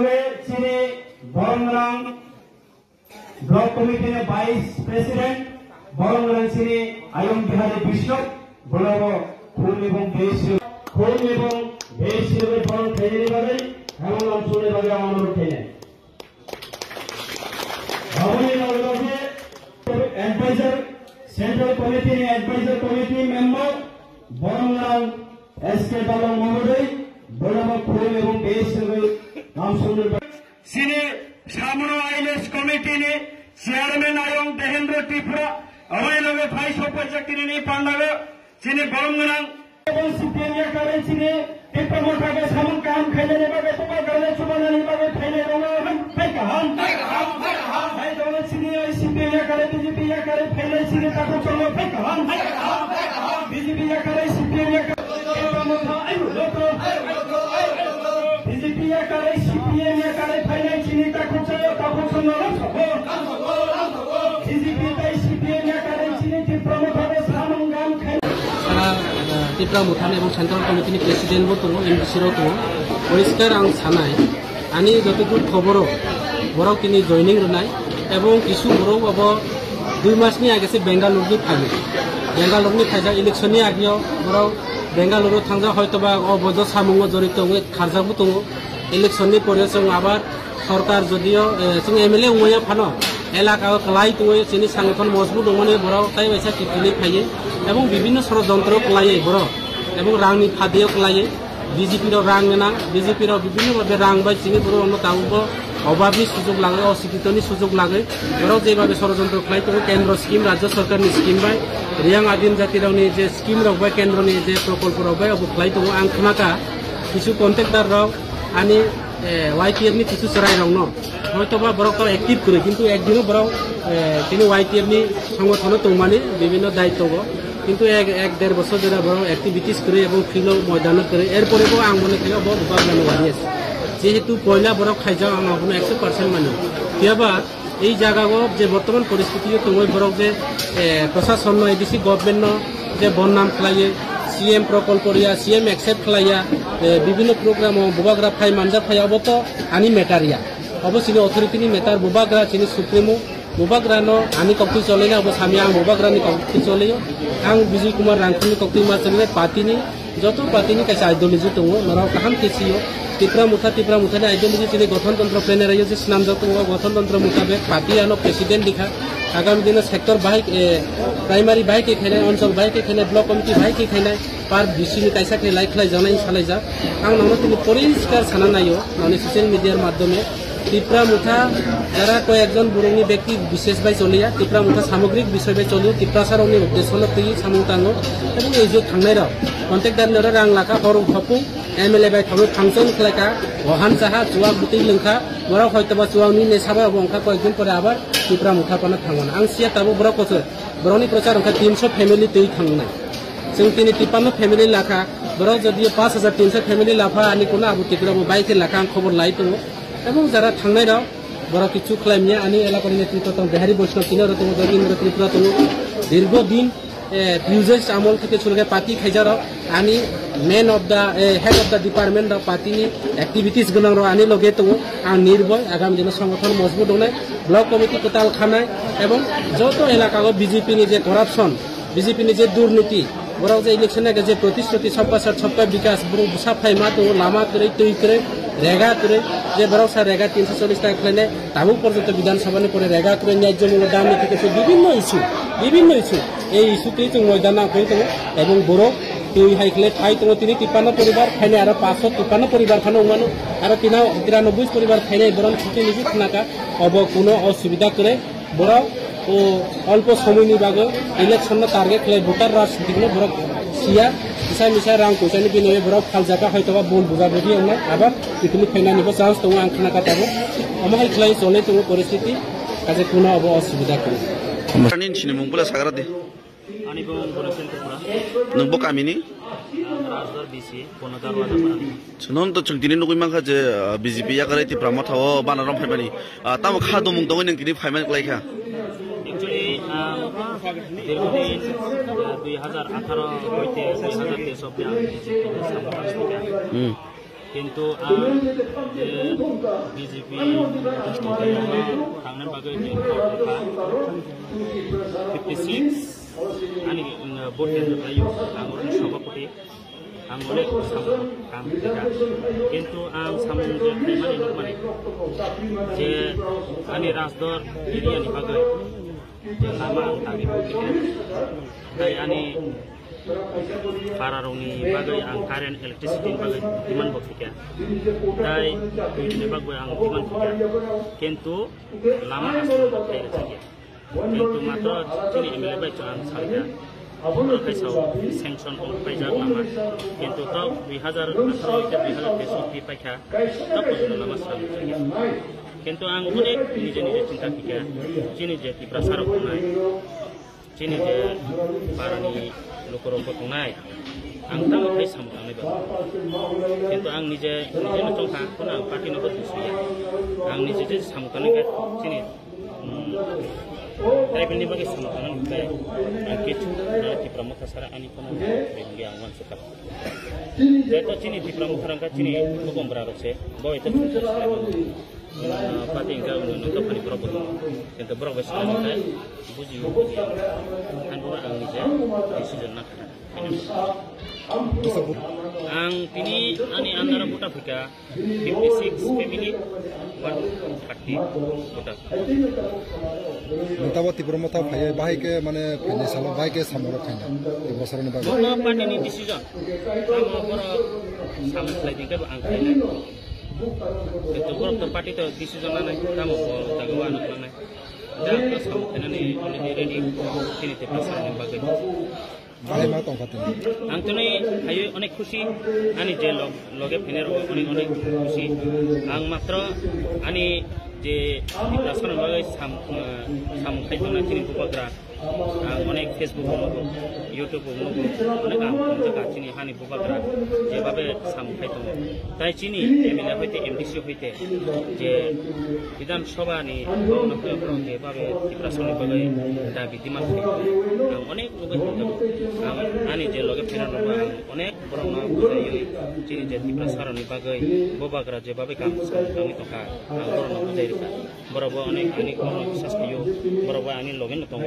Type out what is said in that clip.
Sini Boronglang Block Committee Vice President Boronglang sini Ayong Bihari Bishop Bolawo Khul এবং বেশিরভাগ বড় ট্রেনে বাজে এমন অঞ্চলে বাজে আমাদের ট্রেনে ভবনের অবদানে adviser central committee adviser committee member বরংলাং এসকে বালং মহোদয় বলাবো খুল এবং বেশিরভাগ নাম শুনলে সিনে সামনো আইলেস কমিটি নে চেয়ারম্যান আয়ং দেহেন্দ্র ত্রিপুরা অবৈলগে ভাইস উপাধ্যক্ষ নি পান্ডাগে সিনে বরংলাং এবং সিপিএম কারেন্সি নে टिप्पा मोटाके सामन काम खाइले बागे तुमा गर्ने चुबाने बागे खाइले रंगा हम फेकाहाम भाई दोले सिने सीपीएम करे बीजेपी करे फैले सिने ताको चलो फेकाहाम बीजेपी करे सीपीएम टिप्पा मोटा आइलो लोको बीजेपी करे सीपीएम करे फैले सिने ताको चलो बीजेपी ताई सीपीएम करे सिने टिप्पा मोटाके सामन काम खाइले टिप्रा मुथान এবং সেন্ট্রাল কমিটিनि প্রেসিডেন্ট বো দङ एमडीसी राव दङ পরিষ্কার आं सानाय आनि जतुकु खबरो बराव तिनि जयनिं रनाय এবং কিছু বড় अब 2 मासनि आगेसे बेंगालुरुनि फागे बेंगालुरुनि फायजा इलेक्शननि आगियाव बराव बेंगालुरु थांजा हयतोबा अबैध सामुङाव जड़ित दङ खारजाबो दङ इलेक्शननि परे जों आबार सरकार जदियो जों एमएलए उमया फानो एलाकायाव क्लाय दङ सिनि संगठन मजबुत दङने बराव ताइ बायसा टिपनि फायो এবং বিভিন্ন ষড়যন্ত্র কলায়ে বড় এবং রাংনি ফাদিও কলায়ে বিজেপির রাং না বিজেপির বিভিন্ন ভাবে রাং বাই চিনি বড় অন্য তাও অভাবী সুযোগ লাগে অস্বীকৃতনি সুযোগ লাগে বড় যেভাবে ষড়যন্ত্র কলাই তো কেন্দ্র স্কিম রাজ্য সরকারনি স্কিম বাই রিয়াং আদিম জাতিরাवनि যে স্কিম রবাই কেন্দ্রনি যে প্রকল্প রবাই অবখ্লাই তো आं खोनाका কিছু কন্ট্রাক্টর রাव आनि YTF नि কিছু চরাই রাव न হয়তোবা বড় एक्टिव করে কিন্তু একদিনও বড় তিনি YTF नि সংগঠন তৌমানি বিভিন্ন দায়িত্ব কিন্তু এক দেড় বছর ধরে বড় অ্যাক্টিভিটিস করে এবং ফিল্ড ময়দান করে এরপরেও আং মনে করি বড় উপাদান বাড়ি আছে যেহেতু পয়লা বড় খাইজাও আং কোনো 100% মানে কিবা এই জায়গাগো যে বর্তমান পরিস্থিতি তুমি বড় যে প্রশাসন এডিসি গভর্নমেন্ট যে বন্নাম খাইয়ে सीएम प्रकल्प सीएम एक्सेप्ट खालाया विभिन्न प्रोग्राम बुबाग्रा फाइ मानजा फाइ अब तो आनी मेटारिया अब सिनि अथॉरिटी मेटार बुबाग्रा सिनि सुप्रीमो बुबाग्रा न आनी कक्ति चलेना अब सामी आं बुबाग्रा नि कक्ति चलेयो आं विजय कुमार रांखुनि कक्ति मा चले पार्टीनि जतो पार्टीनि कायसा आइडियोलॉजी दङ नराव काहाम केसियो टिप्रा मुथानि आइडियोलॉजी सिनि गठनतंत्र प्लेनारियो जे नाम जतो गठनतंत्र मुताबिक पार्टी आनो प्रेसिडेंट दिखा आगामी दिन सेक्टर बाइक प्राइमारी बाइक खेले अंचल बाइक खेले ब्लॉक कमिटी बाइक खेले पार बिसिनि कायसा के लाइक खालाय जानाय सालायजा आं नावनो तिनि परिष्कार साना नायो नावनि सोशल मीडियार माध्यमे टिप्रा मुथा যারা কয়েকজন বরংনি ব্যক্তি বিশেষ বাই চলিয়া টিপ্রা মুঠা সামগ্রিক বিষয় বাই চলিও টিপ্রা সারংনি উদ্দেশ্যল তৈ সামুং তাঙ্গো এবং এই যে থাंनाय राव कन्ट्रेक्टरनो रां लाखा हरं हपु एमएलए बाय थाङो फांसन खलायका वहान साहा जुवा बुतै लोंखा बराव हयतोबा जुवानि नेसाबा बंखा कয়েকদিন পরে আবার टिप्रा मुठा पाना थाङोन आं सिया ताबो बराव कस बरनि प्रचार अंखा 300 फेमिली तै थांनाय जों तिनि 53 फेमिली लाखा बराव जदि 5300 फेमिली लाफा आनि कोना आबु टिप्रा मु बाइके लाखा आं खबर लाई दङ এবং যারা থাंनाय राव बड़ा किचु खालामनिया आनी एलाकानि नेतृत्व दं बिहारी वैष्णव किनार दङ जगिन्द्र त्रिपुरा दङ दीर्घदिन फ्यूजेस आमल থেকে চলগে पार्टी खाइजाराव आनी main of the head of the department the पार्टीनि एक्टिविटीज गोनां राव आनी लगे दङ आं निर्भय आगामी दिन संगठन मजबूत दंनाय ब्लॉक कमिटी टोटाल खानाय एवं जत एलाकागो बीजेपी नि जे करप्शन बीजेपी नि जे दुर्नीति बराव जे इलेक्शन के जे प्रतिश्रुति सबका साथ सबका विकास बरो साफाय मा दङ लामा करे तै करे रेगा करे जे बराव सा रेगा 340 টাকা খাইলে তাবু পর্যন্ত বিধানসভানি পরে रेगा করে ন্যায্য মূল্য দাম থেকে বিভিন্ন ইস্যু এই ইস্যুতে जों ময়দান কই দङ এবং বড় তুই হাইকলে ঠাই দङ তিনি 53 পরিবার খাইলে আর 553 পরিবার খানো মানো আর 93 পরিবার খাইলে বরং ছুটি নিজি খানাকা অব কোনো অসুবিধা করে বড় ও অল্প সময়নি বাগে ইলেকশন টার্গেট খাইলে ভোটার রাজনীতিগুলো বড় सिया मिसा रां पैसानि बिनिमय बराव फालजाका हयतोबा बल बुजाबुजि एवनाय आबार बिखिनि फाइनानिबो चान्स दङ आं खोनाखाथाबो अमाहाय खलाय चले दङ परिस्थिति काजे कुनो अब असुबिदा करे सानि सिनि मुंबुला सागरादे आनि बो बरफेल तपुरा नंबो कामिनि राजदार बिसि बनदार वादापारानि सुनन तो चंगदिनि नगै माखा जे बीजेपी या करे टिप्रा माथाव बानाराम फाइमानि तामो खादो मुं दङ नोंगिनि फाइमान लायखा एक्चुअली दीर्घदिन 2018 হইতে 2023 অব্দি Kintu BJP tangan bagai di 56 ani vote yang terayu anggur sobat putih anggur sama kam tidak kintu sama mana itu mana je ani rasdor ini ani bagai je lama tapi putih dari ani para roni bagai angkaran electricity bagai diman boktikan dari ini bagai ang diman boktikan kintu lama asal bagai saja kintu matro sini emile bagai cuman saja kaisau sanction on pajar lama kintu tau 2018 paika tau pun lama saja kintu ang unik ini jenis cinta tiga jenis jadi prasarok naik jenis para ni loko-loko tunai, ang tamu kai samu kami ba. Kintu ang nije nacong ha, kuna ang party nopo tusuya. Ang nije je samu kami ka, sini. Tapi pilih bagi samu kami ka, ang kitu na ti pramuka sara ani kuna bengi ang wan sekap. Dato sini ti pramuka rangka sini bukom berarok se, bawa itu party ingka untuk pani berapa kintu berapa sekali buji kan dua ang nije decision nak ang pini ani antara buta fika 56 family 1 party buta मोटामोटी प्रमोता भाई भाई के माने financial भाई के सामरो खाना ए बसर ने बाग no party ni decision kamu boro sampai tinggal ang खाना itu boro party to decision na kamu boro tagawan na dan kamu kena ni ready kini te pasal ni bagai भाई मा तो खाते Antoni ayo onek खुशी ani je loge fener onek खुशी ang matro ani je dipasar bagai sam khaitona chini bupagra ang onek Facebook YouTube onek ang jaga chini hani bupagra je babe sam khaitona tai chini emile hoite MDC hoite je bidan sabha ni nokte pro je babe dipasar bagai da bidiman ang onek ang ani je loge fener onek borong budaya chini je dipasar ni bagai bupagra je babe kam kami to ka ang borong budaya borobo onek ani kono saskiyo borobo ani logen to